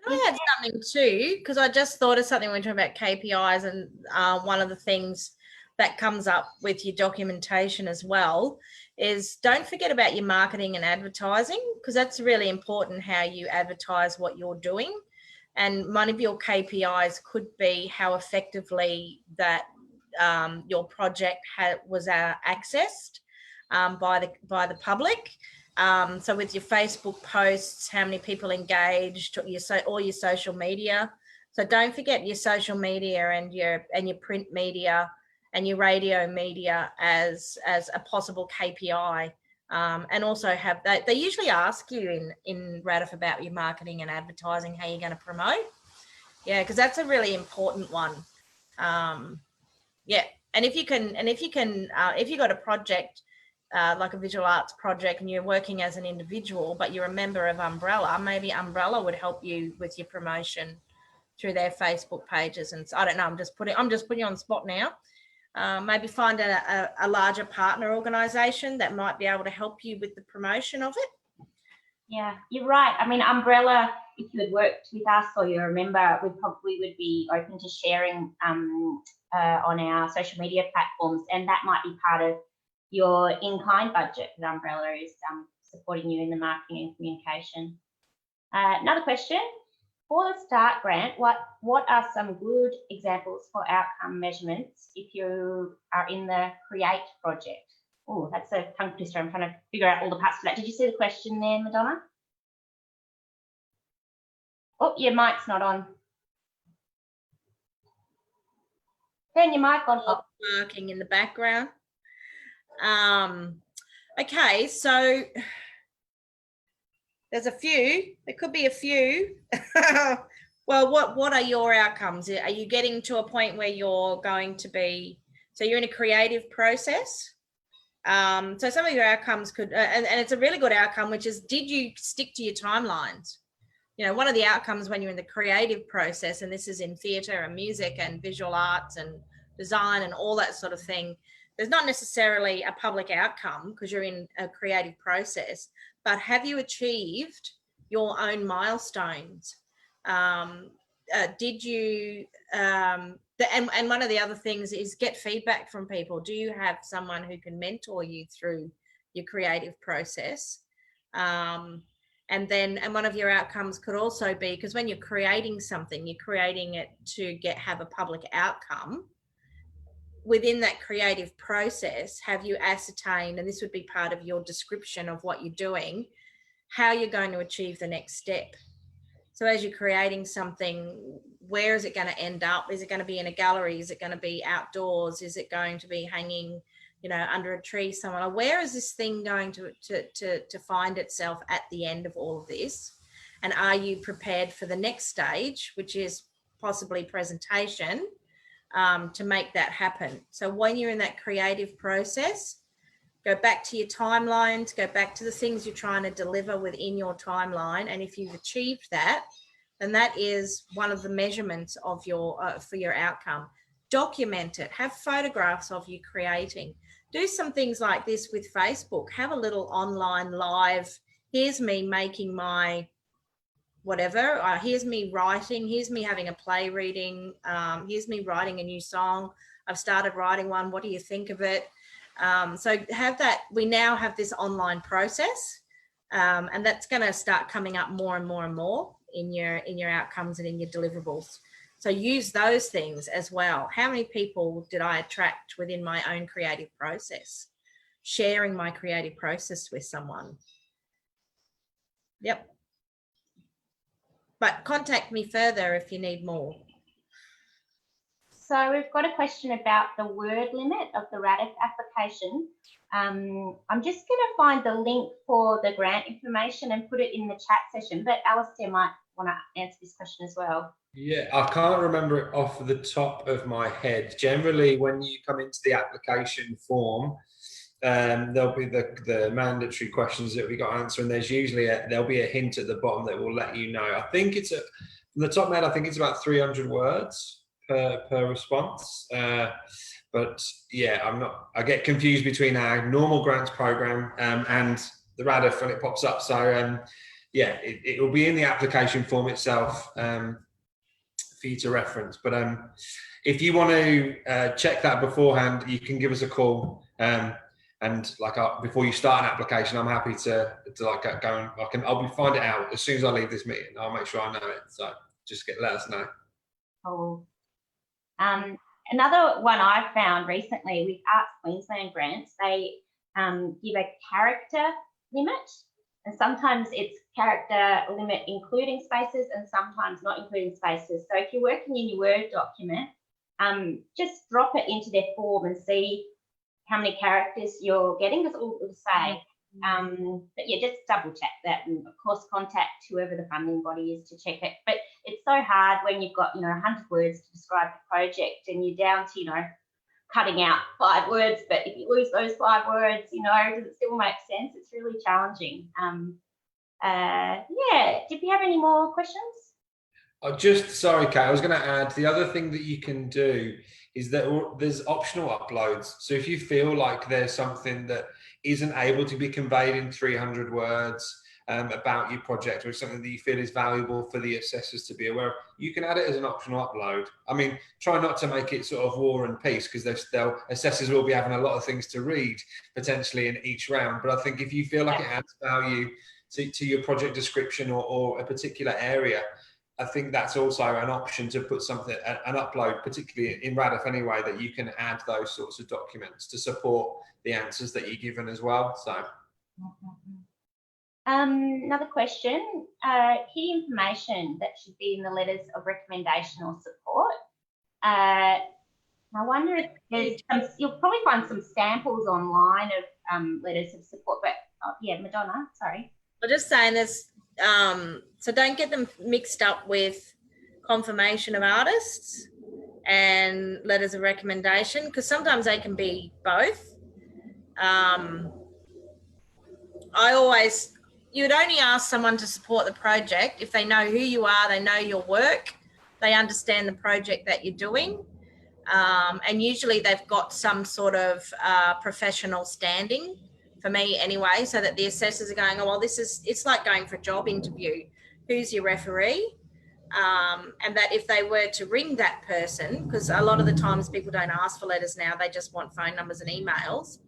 I had something too, because I just thought of something when we're talking about KPIs, and one of the things that comes up with your documentation as well is don't forget about your marketing and advertising, because that's really important, how you advertise what you're doing. And one of your KPIs could be how effectively that your project was accessed by the public. So with your Facebook posts, how many people engaged, all your social media. So don't forget your social media and your print media and your radio media as a possible KPI. And also have that. They usually ask you in RADF about your marketing and advertising, how you're going to promote. Yeah, because that's a really important one. Yeah, and if you've got a project, like a visual arts project, and you're working as an individual, but you're a member of Umbrella, maybe Umbrella would help you with your promotion through their Facebook pages. And so, I don't know, I'm just putting you on the spot now. Maybe find a larger partner organisation that might be able to help you with the promotion of it. Yeah, you're right. I mean, Umbrella, if you had worked with us or you're a member, we probably would be open to sharing on our social media platforms, and that might be part of your in-kind budget that Umbrella is supporting you in the marketing and communication. Another question, for the START grant, what are some good examples for outcome measurements if you are in the CREATE project? Oh, that's a tongue twister. I'm trying to figure out all the parts of that. Did you see the question there, Madonna? Oh, your mic's not on. Turn your mic on. Working in the background. Okay, so there's a few, there could be a few. Well, what are your outcomes? Are you getting to a point where you're going to be, so you're in a creative process? So some of your outcomes could, and it's a really good outcome, which is, did you stick to your timelines? You know, one of the outcomes when you're in the creative process, and this is in theatre and music and visual arts and design and all that sort of thing, there's not necessarily a public outcome because you're in a creative process, but have you achieved your own milestones? Did you, and one of the other things is get feedback from people. Do you have someone who can mentor you through your creative process? And one of your outcomes could also be, because when you're creating something, you're creating it to have a public outcome. Within that creative process, have you ascertained, and this would be part of your description of what you're doing, how you're going to achieve the next step? So as you're creating something, where is it going to end up? Is it going to be in a gallery? Is it going to be outdoors? Is it going to be hanging, you know, under a tree somewhere? Where is this thing going to find itself at the end of all of this? And are you prepared for the next stage, which is possibly presentation, to make that happen? So when you're in that creative process, go back to your timelines, go back to the things you're trying to deliver within your timeline. And if you've achieved that, then that is one of the measurements of your for your outcome. Document it, have photographs of you creating. Do some things like this with Facebook. Have a little online live. Here's me making my whatever. Here's me writing. Here's me having a play reading. Here's me writing a new song. I've started writing one. What do you think of it? So have that. We now have this online process, and that's going to start coming up more and more and more in your outcomes and in your deliverables. So use those things as well. How many people did I attract within my own creative process? Sharing my creative process with someone. Yep. But contact me further if you need more. So we've got a question about the word limit of the RADF application. I'm just going to find the link for the grant information and put it in the chat session, but Alistair might want to answer this question as well. Yeah, I can't remember it off the top of my head. Generally, when you come into the application form, there'll be the mandatory questions that we got to answer, and there's usually there'll be a hint at the bottom that will let you know. I think it's from the top of my head, I think it's about 300 words per response. But yeah, I get confused between our normal grants program and the RADF when it pops up. So yeah, it will be in the application form itself for you to reference. But if you want to check that beforehand, you can give us a call. And like before you start an application, I'm happy to like go and I'll find it out as soon as I leave this meeting. I'll make sure I know it. So just let us know. Cool. Another one I found recently with Arts Queensland grants, they give a character limit, and sometimes it's character limit including spaces and sometimes not including spaces. So if you're working in your Word document, just drop it into their form and see how many characters you're getting, because it'll say. But yeah, just double check that, and of course contact whoever the funding body is to check it. But it's so hard when you've got 100 words to describe the project and you're down to cutting out 5 words, but if you lose those 5 words, does it still make sense? It's really challenging. Yeah, did we have any more questions? Sorry, Kate, I was going to add, the other thing that you can do is that there's optional uploads. So if you feel like there's something that isn't able to be conveyed in 300 words about your project, or something that you feel is valuable for the assessors to be aware of, you can add it as an optional upload. I mean, try not to make it sort of war and peace, because assessors will be having a lot of things to read potentially in each round. But I think if you feel like it adds value to your project description or a particular area, I think that's also an option to put something, an upload, particularly in RADF anyway, that you can add those sorts of documents to support the answers that you're given as well. So, another question, key information that should be in the letters of recommendation or support. I wonder if there's some, you'll probably find some samples online of letters of support, but yeah, Madonna, sorry. I'm just saying this, so don't get them mixed up with confirmation of artists and letters of recommendation, because sometimes they can be both. You'd only ask someone to support the project if they know who you are, they know your work, they understand the project that you're doing. And usually they've got some sort of professional standing, for me anyway, so that the assessors are going, oh, well, it's like going for a job interview. Who's your referee? And that if they were to ring that person, because a lot of the times people don't ask for letters now, they just want phone numbers and emails.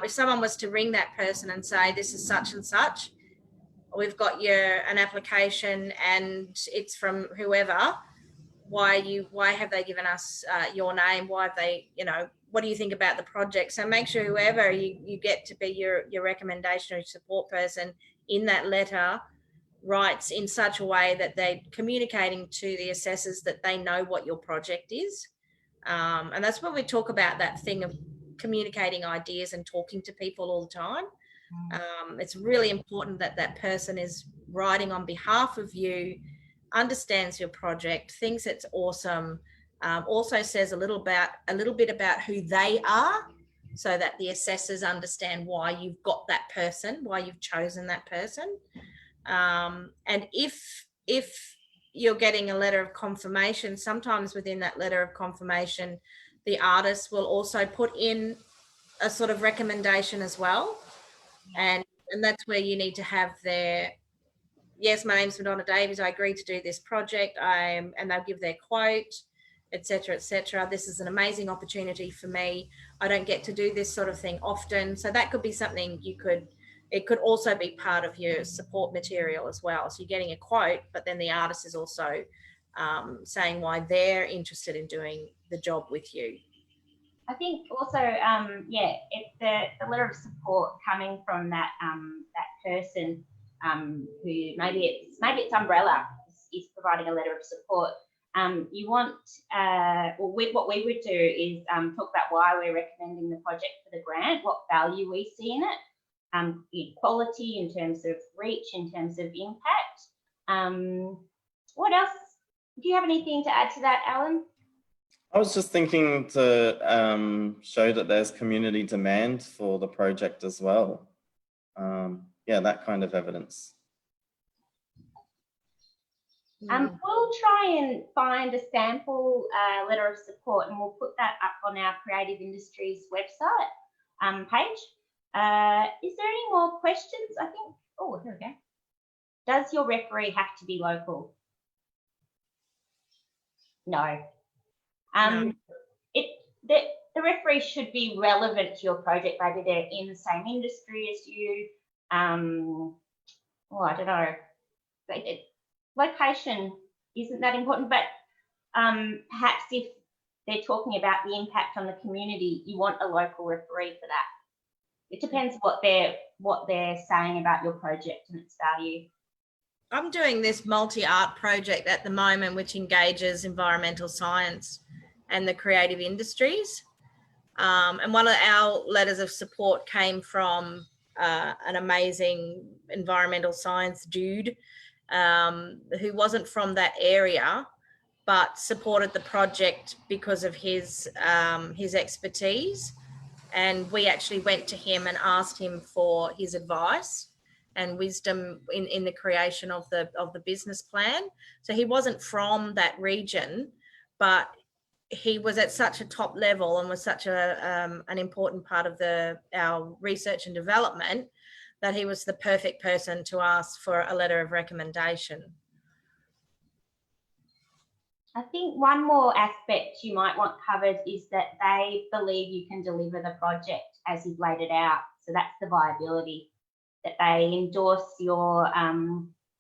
If someone was to ring that person and say, this is such and such, we've got an application and it's from whoever, why have they given us your name? Why have they, what do you think about the project? So make sure whoever you get to be your recommendation or support person in that letter writes in such a way that they're communicating to the assessors that they know what your project is. And that's when we talk about that thing of communicating ideas and talking to people all the time. It's really important that that person is writing on behalf of you, understands your project, thinks it's awesome, also says a little bit about who they are, so that the assessors understand why you've got that person, why you've chosen that person. And if you're getting a letter of confirmation, sometimes within that letter of confirmation, the artist will also put in a sort of recommendation as well. And that's where you need to have their, yes, my name's Madonna Davies, I agree to do this project, and they'll give their quote, etc., etc. This is an amazing opportunity for me. I don't get to do this sort of thing often. So that could be something it could also be part of your support material as well. So you're getting a quote, but then the artist is also saying why they're interested in doing the job with you. I think also, if the letter of support coming from that person who maybe it's Umbrella is providing a letter of support. You want, what we would do is talk about why we're recommending the project for the grant, what value we see in it, in quality, in terms of reach, in terms of impact. What else? Do you have anything to add to that, Alan? I was just thinking to show that there's community demand for the project as well. Yeah, that kind of evidence. We'll try and find a sample letter of support, and we'll put that up on our Creative Industries website page. Is there any more questions? I think, oh, here we go. Does your referee have to be local? No. The referee should be relevant to your project. Maybe they're in the same industry as you. I don't know. Location isn't that important, but perhaps if they're talking about the impact on the community, you want a local referee for that. It depends what they're saying about your project and its value. I'm doing this multi-art project at the moment, which engages environmental science and the creative industries. And one of our letters of support came from an amazing environmental science dude who wasn't from that area, but supported the project because of his expertise. And we actually went to him and asked him for his advice and wisdom in the creation of the business plan. So he wasn't from that region, but he was at such a top level and was such an important part of our research and development that he was the perfect person to ask for a letter of recommendation. I think one more aspect you might want covered is that they believe you can deliver the project as you've laid it out. So that's the viability, that they endorse your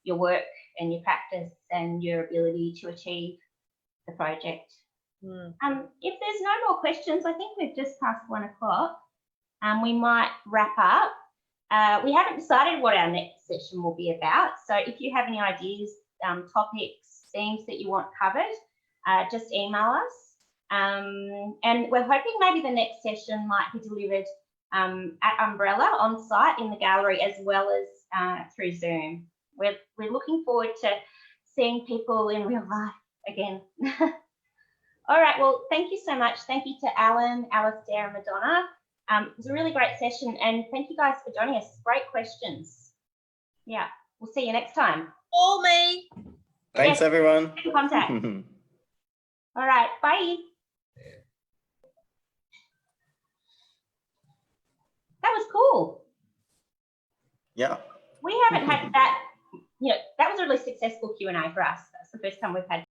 work and your practice and your ability to achieve the project. If there's no more questions, I think we've just passed 1 o'clock. We might wrap up. We haven't decided what our next session will be about. So if you have any ideas, topics, themes that you want covered, just email us. And we're hoping maybe the next session might be delivered at Umbrella on site in the gallery as well as through Zoom. We're looking forward to seeing people in real life again. All right, well, thank you so much. Thank you to Alan, Alistair and Madonna. It was a really great session, and thank you guys for joining us. Great questions. Yeah, we'll see you next time. Call me. Thanks, everyone. Get in contact. All right, bye. That was cool. Yeah. We haven't had that, that was a really successful Q&A for us. That's the first time we've had